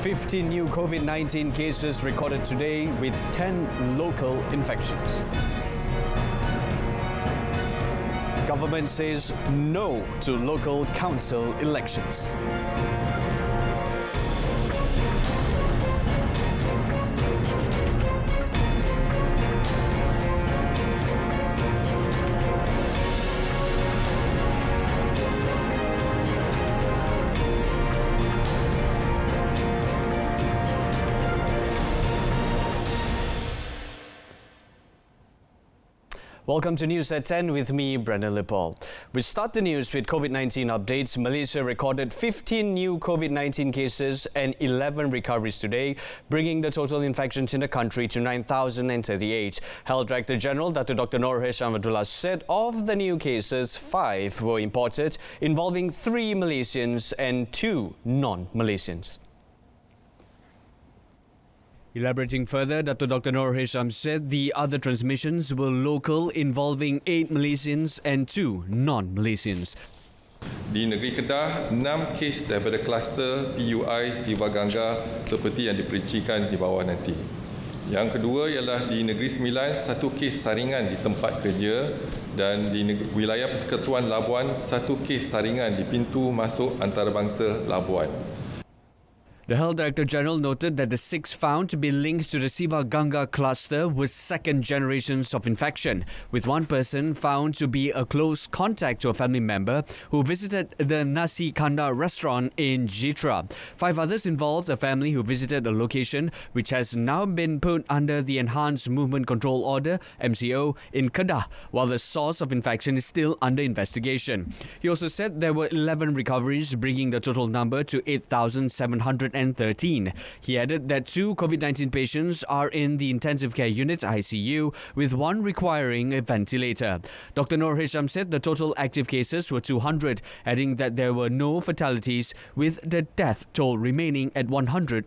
15 new COVID-19 cases recorded today with 10 local infections. Government says no to local council elections. Welcome to News at 10 with me, Brendan Lipol. We start the news with COVID-19 updates. Malaysia recorded 15 new COVID-19 cases and 11 recoveries today, bringing the total infections in the country to 9,038. Health Director General Dr. Noor Hisham Abdullah said of the new cases, 5 were imported, involving 3 Malaysians and 2 non-Malaysians. Elaborating further, Dr. Noor Hisham said the other transmissions were local, involving 8 Malaysians and 2 non-Malaysians. Di negeri Kedah, 6 kes daripada kluster PUI Siva Gangga seperti yang diperincikan di bawah nanti. Yang kedua ialah di negeri Sembilan, 1 kes saringan di tempat kerja, dan di wilayah Persekutuan Labuan, 1 kes saringan di pintu masuk antarabangsa Labuan. The Health Director General noted that the 6 found to be linked to the Siva Gangga cluster were second generations of infection, with 1 person found to be a close contact to a family member who visited the Nasi Kandar restaurant in Jitra. 5 others involved a family who visited a location which has now been put under the Enhanced Movement Control Order (MCO) in Kedah, while the source of infection is still under investigation. He also said there were 11 recoveries, bringing the total number to 8,713. He added that 2 COVID-19 patients are in the intensive care unit ICU, with 1 requiring a ventilator. Dr. Noor Hisham said the total active cases were 200, adding that there were no fatalities, with the death toll remaining at 125.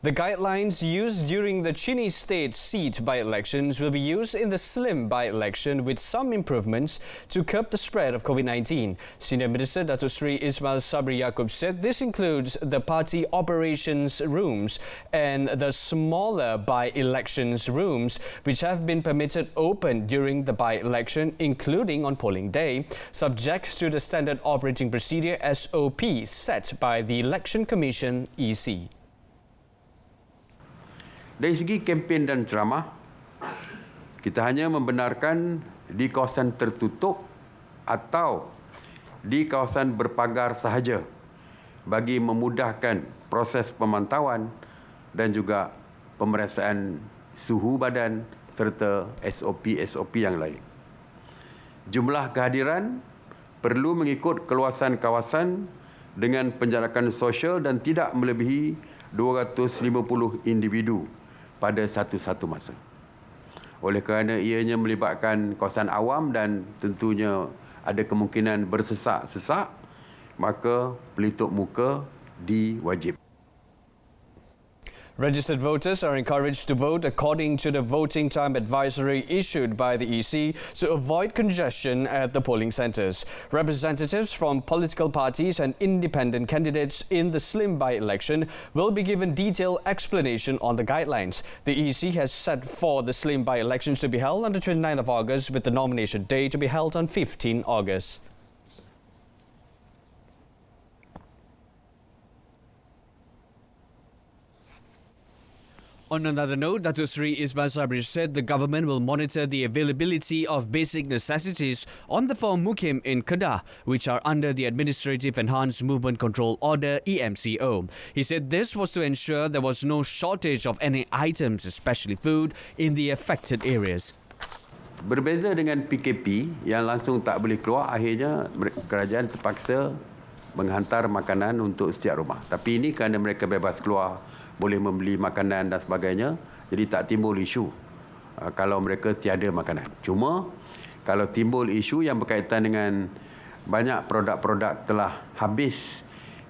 The guidelines used during the Chinese state seat by-elections will be used in the Slim by-election, with some improvements to curb the spread of COVID-19. Senior Minister Datuk Seri Ismail Sabri Yaakob said this includes the party operations rooms and the smaller by-elections rooms, which have been permitted open during the by-election, including on polling day, subject to the standard operating procedure SOP set by the Election Commission EC. Dari segi kempen dan ceramah, kita hanya membenarkan di kawasan tertutup atau di kawasan berpagar sahaja bagi memudahkan proses pemantauan dan juga pemeriksaan suhu badan serta SOP-SOP yang lain. Jumlah kehadiran perlu mengikut keluasan kawasan dengan penjarakan sosial dan tidak melebihi 250 individu pada satu-satu masa. Oleh kerana ianya melibatkan kawasan awam dan tentunya ada kemungkinan bersesak-sesak, maka pelitup muka diwajib. Registered voters are encouraged to vote according to the voting time advisory issued by the EC to avoid congestion at the polling centres. Representatives from political parties and independent candidates in the Slim by-election will be given detailed explanation on the guidelines. The EC has set for the Slim by-elections to be held on the 29th of August, with the nomination day to be held on 15 August. On another note, Datuk Seri Ismail Sabri said the government will monitor the availability of basic necessities on the 4 Mukim in Kedah, which are under the Administrative Enhanced Movement Control Order (EMCO). He said this was to ensure there was no shortage of any items, especially food, in the affected areas. Berbeza dengan PKP yang langsung tak boleh keluar, akhirnya kerajaan terpaksa menghantar makanan untuk setiap rumah. Tapi ini kerana mereka bebas keluar, boleh membeli makanan dan sebagainya, jadi tak timbul isu kalau mereka tiada makanan. Cuma kalau timbul isu yang berkaitan dengan banyak produk-produk telah habis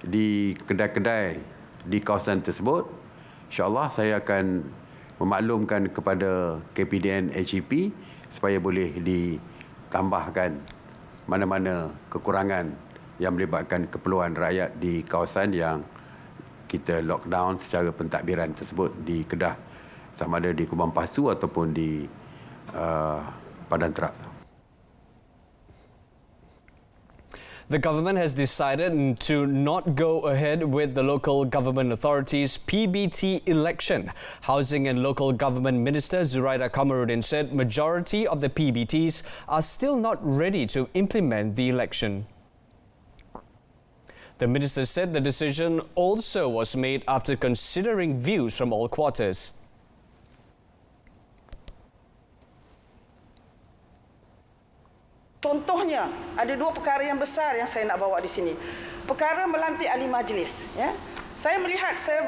di kedai-kedai di kawasan tersebut, insya-Allah saya akan memaklumkan kepada KPDN HEP supaya boleh ditambahkan mana-mana kekurangan yang melibatkan keperluan rakyat di kawasan yang kita lockdown secara pentadbiran tersebut di Kedah, sama ada di Kubang Pasu ataupun di Padang Terak. The government has decided to not go ahead with the local government authorities' PBT election. Housing and Local Government Minister Zuraida Kamarudin said majority of the PBTs are still not ready to implement the election. The minister said the decision also was made after considering views from all quarters. Contohnya, ada dua perkara yang besar yang saya nak bawa di sini. Perkara melantik ahli majlis. Ya. Saya melihat, saya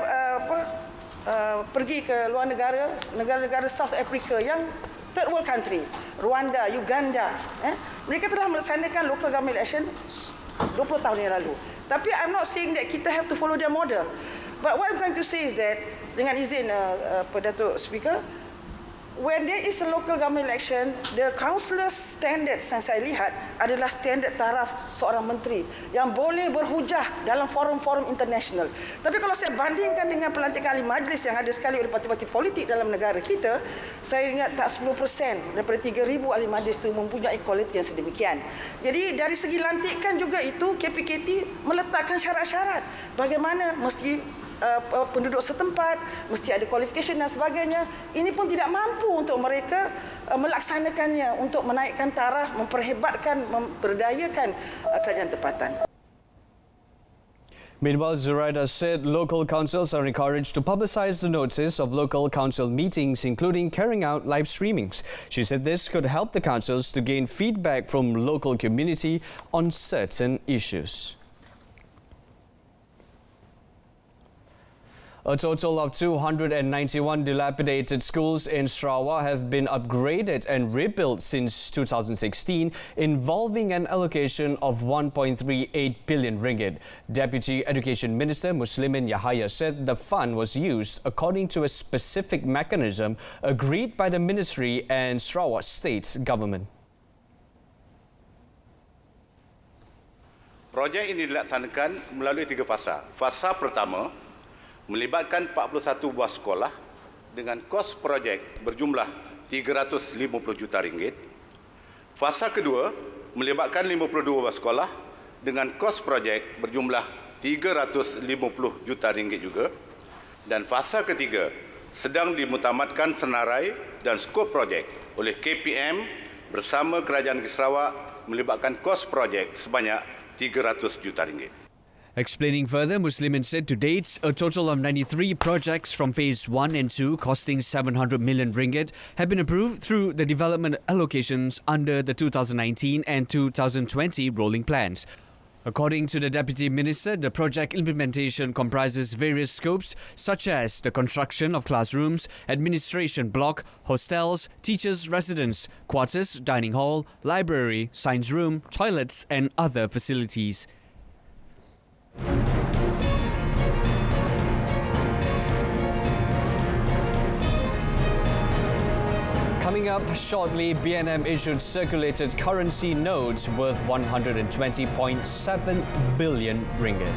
pergi ke luar negara, negara-negara South Africa yang third world country, Rwanda, Uganda. Ya. Mereka telah melaksanakan local government election 20 tahun yang lalu. Tapi I'm not saying that kita have to follow their model. But what I'm trying to say is that, dengan izin Datuk Speaker, when there is a local government election, the councillor standards yang saya lihat adalah standard taraf seorang menteri yang boleh berhujah dalam forum-forum international. Tapi kalau saya bandingkan dengan pelantikan ahli majlis yang ada sekali oleh parti-parti politik dalam negara kita, saya ingat tak 10% daripada 3,000 ahli majlis itu mempunyai kualiti yang sedemikian. Jadi dari segi lantikan juga itu, KPKT meletakkan syarat-syarat bagaimana mesti penduduk setempat, mesti ada qualification dan sebagainya. Ini pun tidak mampu untuk mereka melaksanakannya, untuk menaikkan taraf, memperhebatkan, memberdayakan kerajaan tempatan. Meanwhile, Zuraida said local councils are encouraged to publicize the notice of local council meetings, including carrying out live streamings. She said this could help the councils to gain feedback from local community on certain issues. A total of 291 dilapidated schools in Sarawak have been upgraded and rebuilt since 2016, involving an allocation of 1.38 billion ringgit. Deputy Education Minister Muslimin Yahaya said the fund was used according to a specific mechanism agreed by the ministry and Sarawak State government. Projek ini dilaksanakan melalui 3 fasa. Fasa pertama melibatkan 41 buah sekolah dengan kos projek berjumlah 350 juta ringgit. Fasa kedua melibatkan 52 buah sekolah dengan kos projek berjumlah 350 juta ringgit juga. Dan fasa ketiga sedang dimutamatkan senarai dan skop projek oleh KPM bersama Kerajaan Negeri Sarawak melibatkan kos projek sebanyak 300 juta ringgit. Explaining further, Muslimin said to date, a total of 93 projects from Phase 1 and 2 costing 700 million ringgit have been approved through the development allocations under the 2019 and 2020 rolling plans. According to the Deputy Minister, the project implementation comprises various scopes such as the construction of classrooms, administration block, hostels, teachers' residence, quarters, dining hall, library, science room, toilets and other facilities. Coming up shortly, BNM issued circulated currency notes worth 120.7 billion ringgit.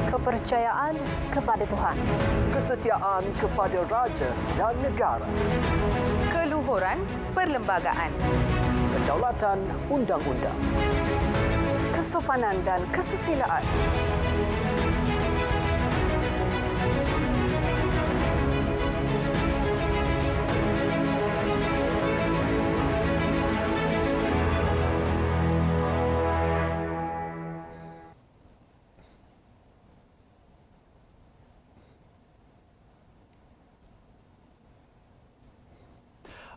Kepercayaan kepada Tuhan, kesetiaan kepada raja dan negara, keluhuran perlembagaan, kedaulatan undang-undang, kesopanan dan kesusilaan.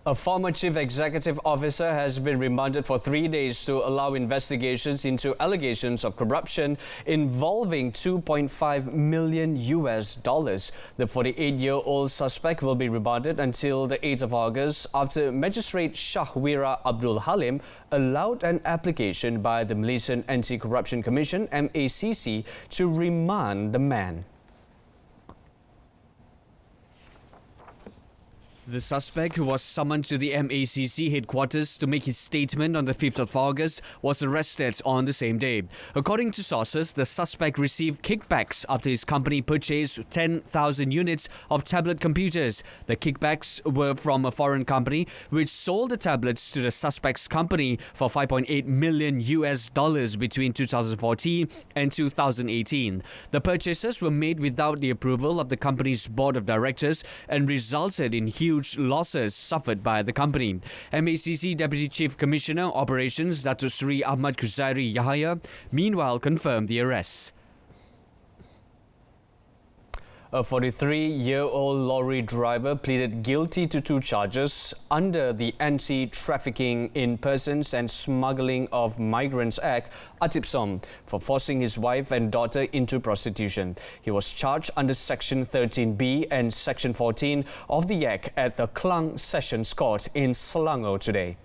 A former chief executive officer has been remanded for 3 days to allow investigations into allegations of corruption involving $2.5 million. The 48-year-old suspect will be remanded until the 8th of August after Magistrate Shahwira Abdul Halim allowed an application by the Malaysian Anti-Corruption Commission (MACC) to remand the man. The suspect, who was summoned to the MACC headquarters to make his statement on the 5th of August, was arrested on the same day. According to sources, the suspect received kickbacks after his company purchased 10,000 units of tablet computers. The kickbacks were from a foreign company which sold the tablets to the suspect's company for $5.8 million between 2014 and 2018. The purchases were made without the approval of the company's board of directors and resulted in huge losses suffered by the company. MACC Deputy Chief Commissioner Operations Datuk Seri Ahmad Khuzairi Yahaya meanwhile confirmed the arrests. A 43-year-old lorry driver pleaded guilty to 2 charges under the Anti-Trafficking in Persons and Smuggling of Migrants Act, ATIPSOM, for forcing his wife and daughter into prostitution. He was charged under Section 13B and Section 14 of the Act at the Klang Sessions Court in Selangor today.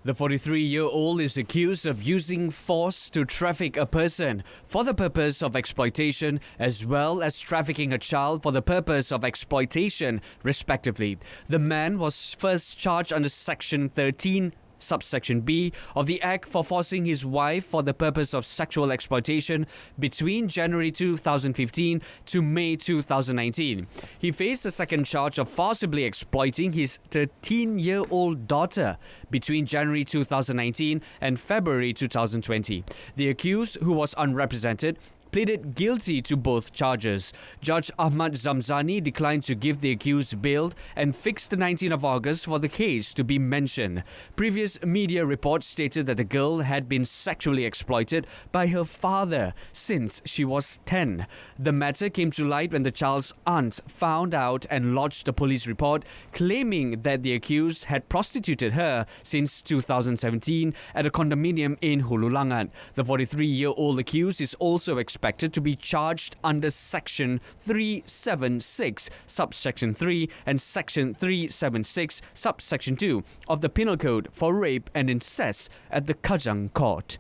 The 43-year-old is accused of using force to traffic a person for the purpose of exploitation, as well as trafficking a child for the purpose of exploitation, respectively. The man was first charged under Section 13, Subsection B of the Act for forcing his wife for the purpose of sexual exploitation between January 2015 to May 2019. He faced a second charge of forcibly exploiting his 13-year-old daughter between January 2019 and February 2020. The accused, who was unrepresented, pleaded guilty to both charges. Judge Ahmad Zamzani declined to give the accused bail and fixed the 19th of August for the case to be mentioned. Previous media reports stated that the girl had been sexually exploited by her father since she was 10. The matter came to light when the child's aunt found out and lodged a police report claiming that the accused had prostituted her since 2017 at a condominium in Hulu Langat. The 43-year-old accused is also expected to be charged under Section 376, Subsection 3 and Section 376, Subsection 2 of the Penal Code for rape and incest at the Kajang Court.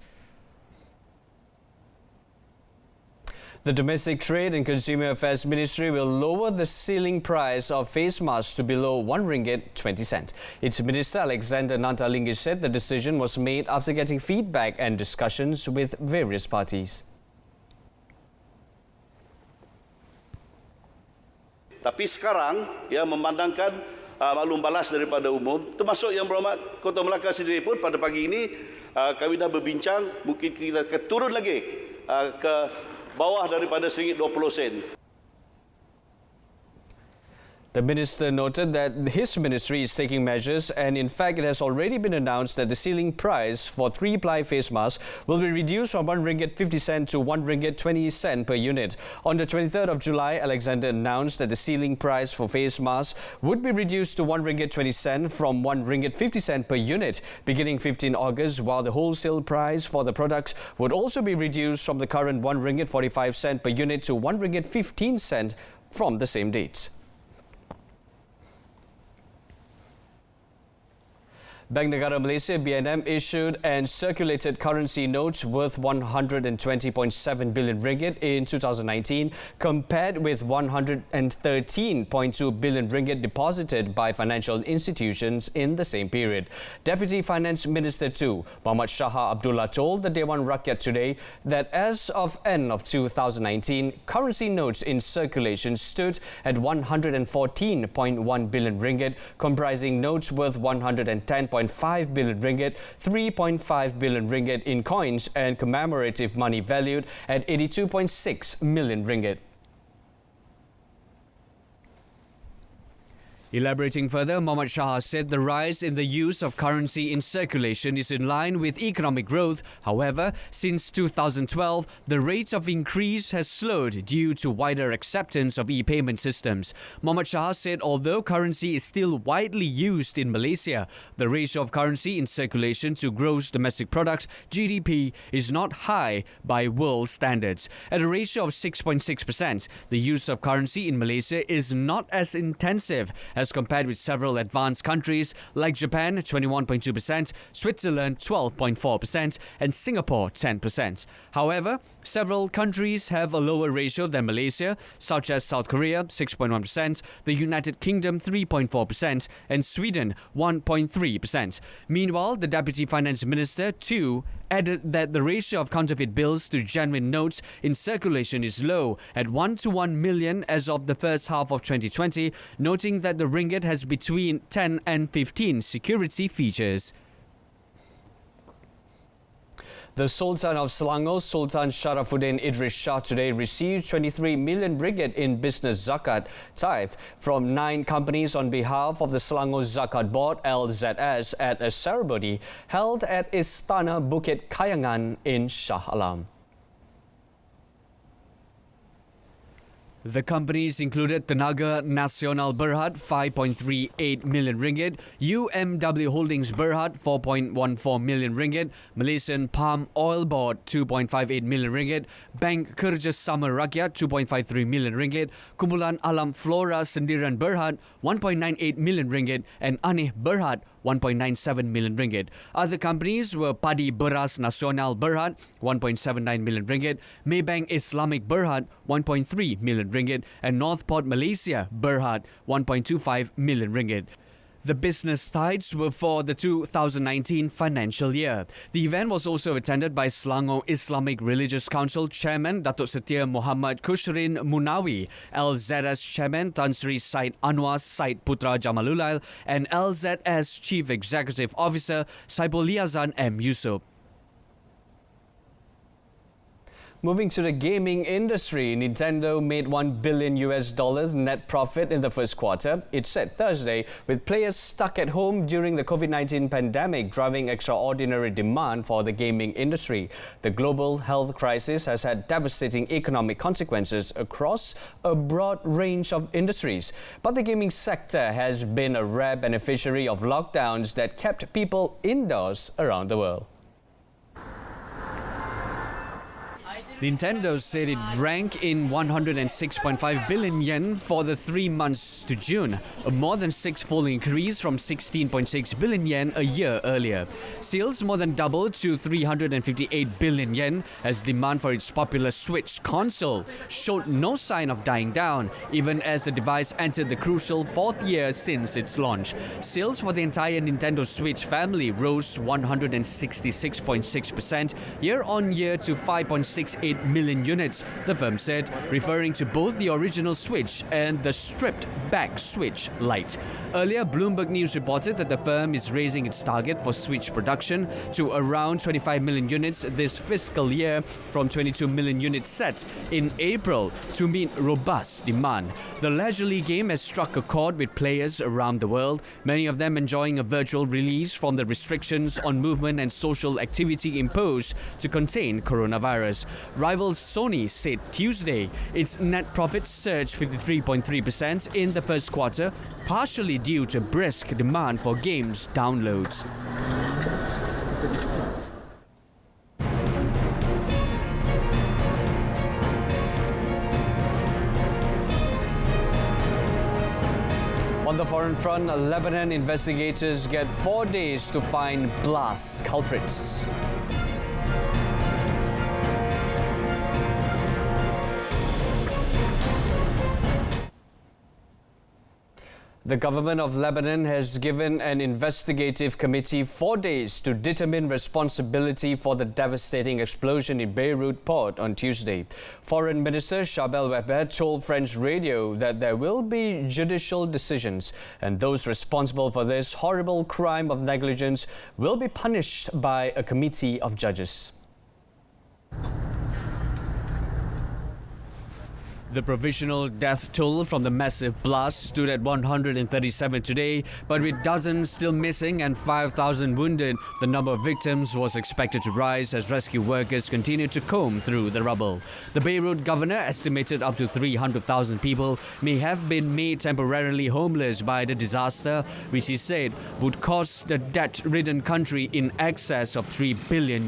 The Domestic Trade and Consumer Affairs Ministry will lower the ceiling price of face masks to below RM1.20. Its Minister Alexander Nantalinggis said the decision was made after getting feedback and discussions with various parties. Tapi sekarang yang memandangkan maklum balas daripada umum, termasuk Yang Berhormat Kota Melaka sendiri pun pada pagi ini kami dah berbincang, mungkin kita akan turun lagi ke bawah daripada RM1.20. The minister noted that his ministry is taking measures, and in fact it has already been announced that the ceiling price for 3-ply face masks will be reduced from RM1.50 to RM1.20 per unit. On the 23rd of July, Alexander announced that the ceiling price for face masks would be reduced to RM1.20 from RM1.50 per unit beginning 15 August, while the wholesale price for the products would also be reduced from the current RM1.45 per unit to RM1.15 from the same dates. Bank Negara Malaysia (BNM) issued and circulated currency notes worth RM120.7 billion in 2019, compared with RM113.2 billion deposited by financial institutions in the same period. Deputy Finance Minister 2, Muhammad Shah Abdullah, told the Dewan Rakyat today that as of end of 2019, currency notes in circulation stood at RM114.1 billion, comprising notes worth RM110.5 billion, RM3.5 billion in coins and commemorative money valued at RM82.6 million. Elaborating further, Mohammad Shah said the rise in the use of currency in circulation is in line with economic growth. However, since 2012, the rate of increase has slowed due to wider acceptance of e-payment systems. Mohammad Shah said although currency is still widely used in Malaysia, the ratio of currency in circulation to gross domestic product (GDP) is not high by world standards. At a ratio of 6.6%, the use of currency in Malaysia is not as intensive as compared with several advanced countries like Japan 21.2%, Switzerland 12.4% and Singapore 10%. However, several countries have a lower ratio than Malaysia, such as South Korea 6.1%, the United Kingdom 3.4% and Sweden 1.3%. Meanwhile, the Deputy Finance Minister too added that the ratio of counterfeit bills to genuine notes in circulation is low at 1 to 1 million as of the first half of 2020, noting that the ringgit has between 10 and 15 security features. The Sultan of Selangor, Sultan Sharafuddin Idris Shah, today received 23 million ringgit in business zakat tithe from 9 companies on behalf of the Selangor Zakat Board (LZS) at a ceremony held at Istana Bukit Kayangan in Shah Alam. The companies included Tenaga Nasional Berhad 5.38 million ringgit, UMW Holdings Berhad 4.14 million ringgit, Malaysian Palm Oil Board 2.58 million ringgit, Bank Kerjasama Rakyat 2.53 million ringgit, Kumpulan Alam Flora Sendirian Berhad 1.98 million ringgit and Aneh Berhad 1.97 million ringgit. Other companies were Padi Beras Nasional Berhad 1.79 million ringgit, Maybank Islamic Berhad 1.3 million ringgit and Northport Malaysia Berhad 1.25 million ringgit. The business tithes were for the 2019 financial year. The event was also attended by Selangor Islamic Religious Council Chairman Datuk Setia Muhammad Kushrin Munawi, LZS Chairman Tan Sri Said Anwar Said Putra Jamalulail and LZS Chief Executive Officer Saibul Liazan M. Yusof. Moving to the gaming industry, Nintendo made $1 billion net profit in the first quarter, it said Thursday, with players stuck at home during the COVID-19 pandemic driving extraordinary demand for the gaming industry. The global health crisis has had devastating economic consequences across a broad range of industries. But the gaming sector has been a rare beneficiary of lockdowns that kept people indoors around the world. Nintendo said it ranked in 106.5 billion yen for the 3 months to June, a more than 6-fold increase from 16.6 billion yen a year earlier. Sales more than doubled to 358 billion yen as demand for its popular Switch console showed no sign of dying down, even as the device entered the crucial 4th year since its launch. Sales for the entire Nintendo Switch family rose 166.6% year-on-year to 5.68 million units, the firm said, referring to both the original Switch and the stripped-back Switch Lite. Earlier, Bloomberg News reported that the firm is raising its target for Switch production to around 25 million units this fiscal year from 22 million units set in April to meet robust demand. The leisurely game has struck a chord with players around the world, many of them enjoying a virtual release from the restrictions on movement and social activity imposed to contain coronavirus. Rival Sony said Tuesday its net profit surged 53.3% in the first quarter, partially due to brisk demand for games downloads. On the foreign front, Lebanon investigators get 4 days to find blast culprits. The government of Lebanon has given an investigative committee 4 days to determine responsibility for the devastating explosion in Beirut port on Tuesday. Foreign Minister Chabel Webber told French radio that there will be judicial decisions and those responsible for this horrible crime of negligence will be punished by a committee of judges. The provisional death toll from the massive blast stood at 137 today, but with dozens still missing and 5,000 wounded, the number of victims was expected to rise as rescue workers continued to comb through the rubble. The Beirut governor estimated up to 300,000 people may have been made temporarily homeless by the disaster, which he said would cost the debt-ridden country in excess of $3 billion.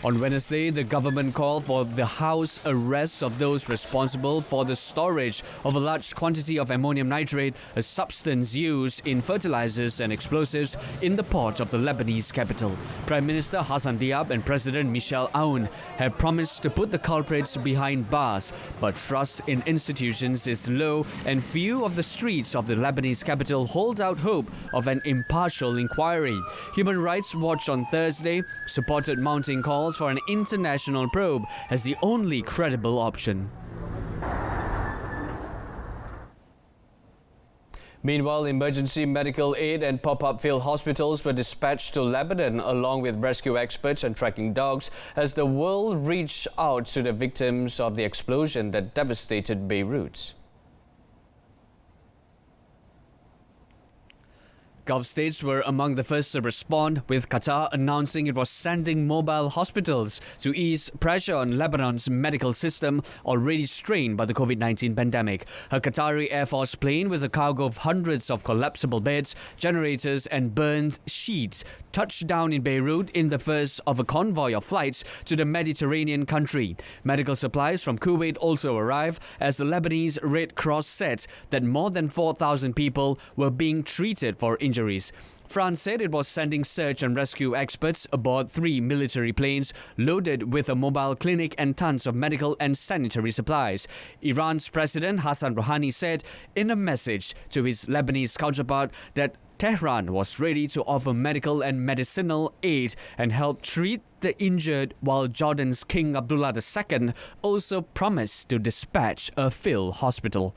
On Wednesday, the government called for the house arrest of those responsible for the storage of a large quantity of ammonium nitrate, a substance used in fertilizers and explosives, in the port of the Lebanese capital. Prime Minister Hassan Diab and President Michel Aoun have promised to put the culprits behind bars, but trust in institutions is low and few of the streets of the Lebanese capital hold out hope of an impartial inquiry. Human Rights Watch on Thursday supported mounting calls for an international probe as the only credible option. Meanwhile, emergency medical aid and pop-up field hospitals were dispatched to Lebanon along with rescue experts and tracking dogs as the world reached out to the victims of the explosion that devastated Beirut. Gulf states were among the first to respond, with Qatar announcing it was sending mobile hospitals to ease pressure on Lebanon's medical system already strained by the COVID-19 pandemic. A Qatari Air Force plane with a cargo of hundreds of collapsible beds, generators and burned sheets touched down in Beirut in the first of a convoy of flights to the Mediterranean country. Medical supplies from Kuwait also arrived as the Lebanese Red Cross said that more than 4,000 people were being treated for injuries. France said it was sending search and rescue experts aboard 3 military planes loaded with a mobile clinic and tons of medical and sanitary supplies. Iran's President Hassan Rouhani said in a message to his Lebanese counterpart that Tehran was ready to offer medical and medicinal aid and help treat the injured, while Jordan's King Abdullah II also promised to dispatch a field hospital.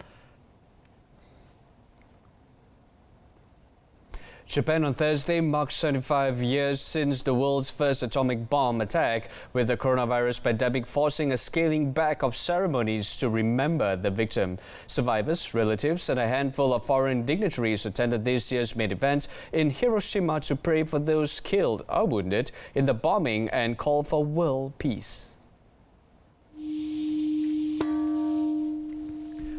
Japan on Thursday marked 75 years since the world's first atomic bomb attack, with the coronavirus pandemic forcing a scaling back of ceremonies to remember the victim. Survivors, relatives and a handful of foreign dignitaries attended this year's main event in Hiroshima to pray for those killed or wounded in the bombing and call for world peace.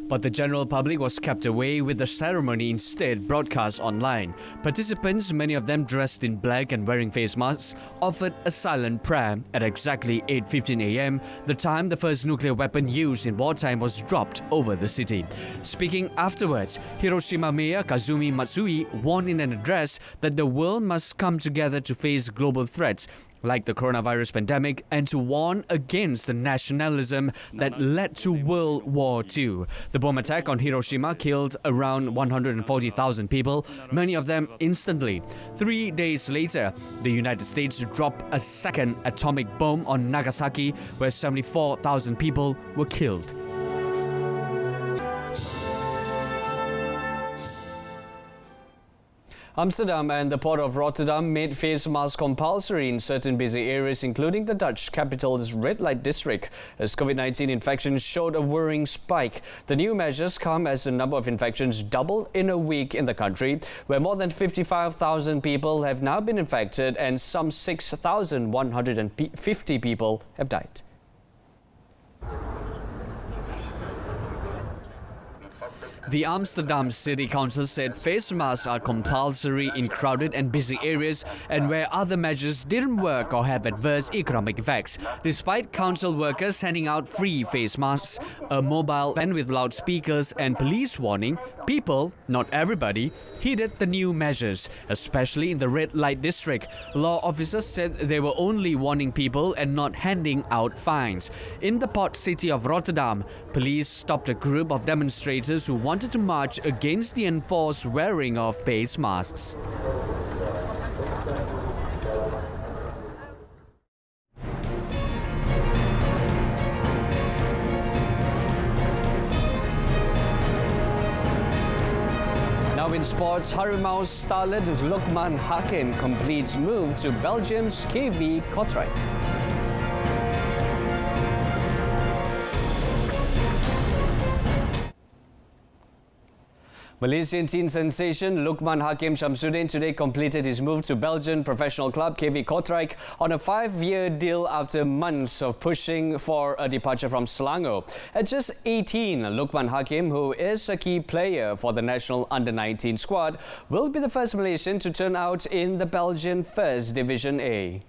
But the general public was kept away, with the ceremony instead broadcast online. Participants, many of them dressed in black and wearing face masks, offered a silent prayer at exactly 8:15 a.m., the time the first nuclear weapon used in wartime was dropped over the city. Speaking afterwards, Hiroshima Mayor Kazumi Matsui warned in an address that the world must come together to face global threats like the coronavirus pandemic and to warn against the nationalism that led to World War II. The bomb attack on Hiroshima killed around 140,000 people, many of them instantly. 3 days later, the United States dropped a second atomic bomb on Nagasaki, where 74,000 people were killed. Amsterdam and the Port of Rotterdam made face masks compulsory in certain busy areas, including the Dutch capital's red light district, as COVID-19 infections showed a worrying spike. The new measures come as the number of infections doubled in a week in the country, where more than 55,000 people have now been infected and some 6,150 people have died. The Amsterdam City Council said face masks are compulsory in crowded and busy areas and where other measures didn't work or have adverse economic effects. Despite council workers handing out free face masks, a mobile van with loudspeakers and police warning, people, not everybody, heeded the new measures, especially in the red light district. Law officers said they were only warning people and not handing out fines. In the port city of Rotterdam, police stopped a group of demonstrators who wanted to march against the enforced wearing of face masks. Now in sports, Harimau's starlet Lukman Hakim completes move to Belgium's KV Kortrijk. Malaysian teen sensation Luqman Hakim Shamsuddin today completed his move to Belgian professional club KV Kortrijk on a 5-year deal after months of pushing for a departure from Selangor. At just 18, Luqman Hakim, who is a key player for the national under-19 squad, will be the first Malaysian to turn out in the Belgian First Division A.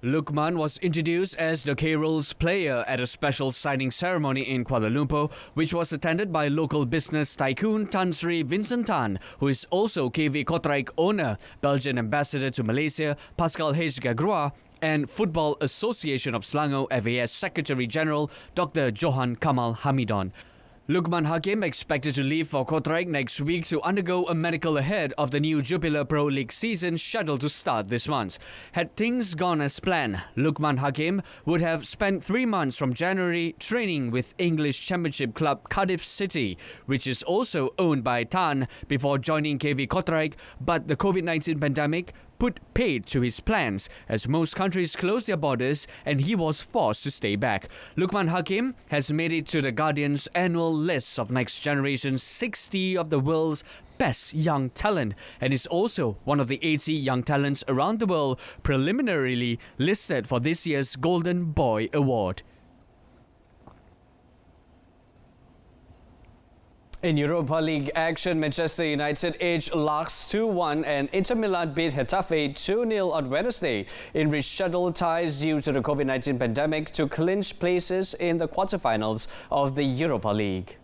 Luqman was introduced as the K-Rolls player at a special signing ceremony in Kuala Lumpur, which was attended by local business tycoon Tan Sri Vincent Tan, who is also KV Kortrijk owner, Belgian ambassador to Malaysia Pascal H. Gagroa, and Football Association of Selangor FAS Secretary General Dr. Johan Kamal Hamidon. Luqman Hakim expected to leave for Kortrijk next week to undergo a medical ahead of the new Jupiler Pro League season scheduled to start this month. Had things gone as planned, Luqman Hakim would have spent 3 months from January training with English Championship club Cardiff City, which is also owned by Tan, before joining KV Kortrijk, but the COVID-19 pandemic put paid to his plans as most countries closed their borders and he was forced to stay back. Luqman Hakim has made it to the Guardian's annual list of Next Generation's 60 of the world's best young talent and is also one of the 80 young talents around the world preliminarily listed for this year's Golden Boy Award. In Europa League action, Manchester United edged Laks 2-1 and Inter Milan beat Getafe 2-0 on Wednesday in rescheduled ties due to the COVID-19 pandemic to clinch places in the quarterfinals of the Europa League.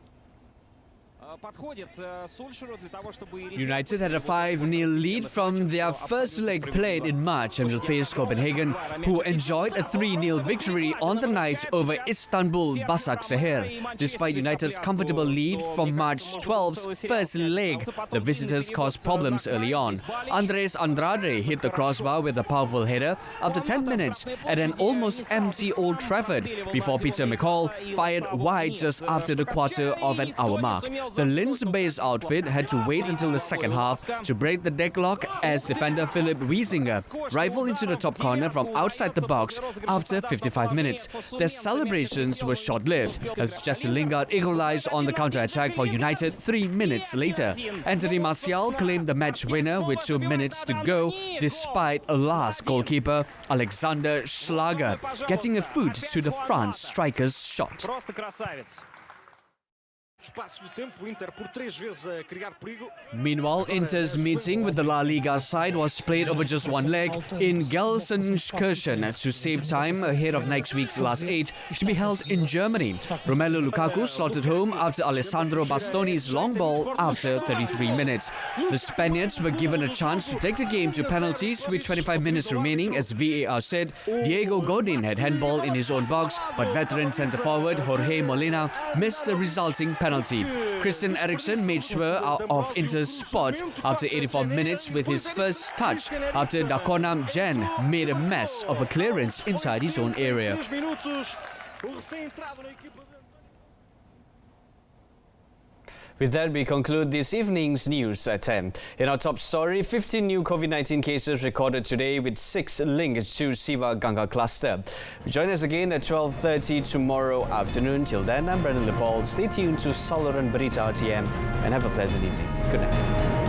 United had a 5-0 lead from their first leg played in March and will face Copenhagen, who enjoyed a 3-0 victory on the night over Istanbul Başakşehir. Despite United's comfortable lead from March 12's first leg, the visitors caused problems early on. Andres Andrade hit the crossbar with a powerful header after 10 minutes at an almost empty Old Trafford before Peter McCall fired wide just after the quarter of an hour mark. The Linz-based outfit had to wait until the second half to break the deadlock as defender Philipp Wiesinger rifled into the top corner from outside the box after 55 minutes. Their celebrations were short-lived as Jesse Lingard equalized on the counter-attack for United 3 minutes later. Anthony Martial claimed the match winner with 2 minutes to go despite a last goalkeeper, Alexander Schlager, getting a foot to the France striker's shot. Meanwhile, Inter's meeting with the La Liga side was played over just one leg in Gelsenkirchen to save time ahead of next week's last 8 to be held in Germany. Romelu Lukaku slotted home after Alessandro Bastoni's long ball after 33 minutes. The Spaniards were given a chance to take the game to penalties with 25 minutes remaining as VAR said Diego Godin had handball in his own box, but veteran centre-forward Jorge Molina missed the resulting penalty. Christian Eriksen made sure of Inter's spot after 84 minutes with his first touch after Dakonam Jen made a mess of a clearance inside his own area. With that, we conclude this evening's news at 10. In our top story, 15 new COVID-19 cases recorded today with 6 linked to Siva Ganga cluster. Join us again at 12:30 tomorrow afternoon. Till then, I'm Brendan Lepal. Stay tuned to Saluran Berita RTM and have a pleasant evening. Good night.